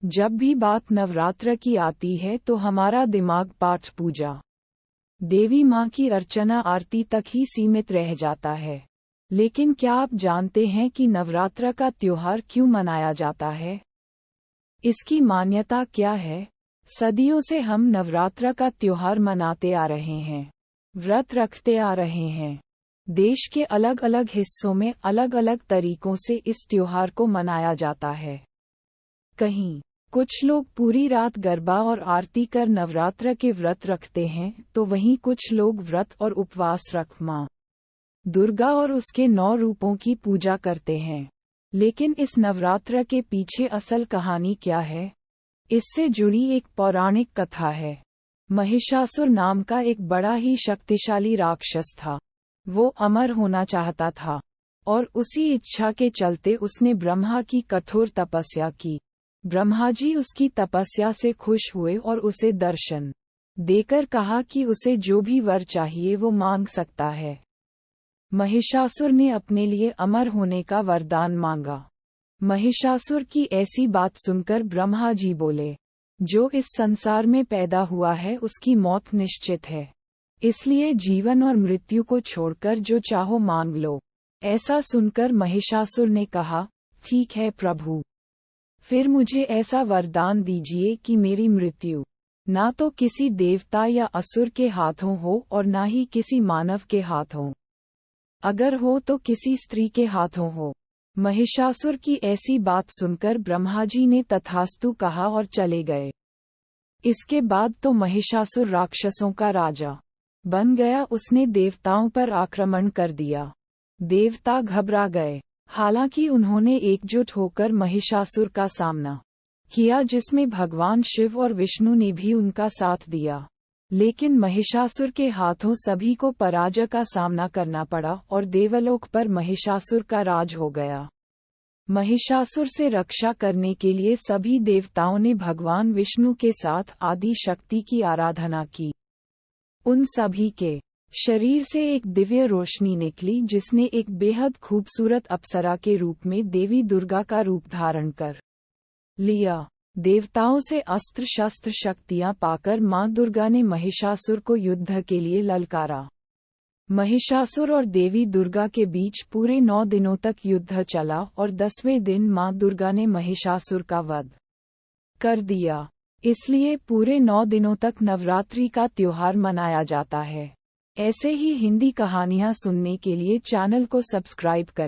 जब भी बात नवरात्र की आती है तो हमारा दिमाग पाठ पूजा, देवी माँ की अर्चना आरती तक ही सीमित रह जाता है। लेकिन क्या आप जानते हैं कि नवरात्र का त्योहार क्यों मनाया जाता है? इसकी मान्यता क्या है? सदियों से हम नवरात्र का त्योहार मनाते आ रहे हैं, व्रत रखते आ रहे हैं। देश के अलग अलग हिस्सों में अलग अलग तरीकों से इस त्योहार को मनाया जाता है। कहीं कुछ लोग पूरी रात गरबा और आरती कर नवरात्र के व्रत रखते हैं, तो वहीं कुछ लोग व्रत और उपवास रख माँ दुर्गा और उसके 9 रूपों की पूजा करते हैं। लेकिन इस नवरात्र के पीछे असल कहानी क्या है? इससे जुड़ी एक पौराणिक कथा है। महिषासुर नाम का एक बड़ा ही शक्तिशाली राक्षस था। वो अमर होना चाहता था और उसी इच्छा के चलते उसने ब्रह्मा की कठोर तपस्या की। ब्रह्मा जी उसकी तपस्या से खुश हुए और उसे दर्शन देकर कहा कि उसे जो भी वर चाहिए वो मांग सकता है। महिषासुर ने अपने लिए अमर होने का वरदान मांगा। महिषासुर की ऐसी बात सुनकर ब्रह्मा जी बोले, जो इस संसार में पैदा हुआ है उसकी मौत निश्चित है, इसलिए जीवन और मृत्यु को छोड़कर जो चाहो मांग लो। ऐसा सुनकर महिषासुर ने कहा, ठीक है प्रभु, फिर मुझे ऐसा वरदान दीजिए कि मेरी मृत्यु ना तो किसी देवता या असुर के हाथों हो और ना ही किसी मानव के हाथों, अगर हो तो किसी स्त्री के हाथों हो। महिषासुर की ऐसी बात सुनकर ब्रह्मा जी ने तथास्तु कहा और चले गए। इसके बाद तो महिषासुर राक्षसों का राजा बन गया। उसने देवताओं पर आक्रमण कर दिया। देवता घबरा गए। हालांकि उन्होंने एकजुट होकर महिषासुर का सामना किया, जिसमें भगवान शिव और विष्णु ने भी उनका साथ दिया। लेकिन महिषासुर के हाथों सभी को पराजय का सामना करना पड़ा और देवलोक पर महिषासुर का राज हो गया। महिषासुर से रक्षा करने के लिए सभी देवताओं ने भगवान विष्णु के साथ आदि शक्ति की आराधना की। उन सभी के शरीर से एक दिव्य रोशनी निकली, जिसने एक बेहद खूबसूरत अप्सरा के रूप में देवी दुर्गा का रूप धारण कर लिया। देवताओं से अस्त्र शस्त्र शक्तियां पाकर मां दुर्गा ने महिषासुर को युद्ध के लिए ललकारा। महिषासुर और देवी दुर्गा के बीच पूरे 9 दिनों तक युद्ध चला और 10वें दिन मां दुर्गा ने महिषासुर का वध कर दिया। इसलिए पूरे 9 दिनों तक नवरात्रि का त्योहार मनाया जाता है। ऐसे ही हिंदी कहानियां सुनने के लिए चैनल को सब्सक्राइब करें।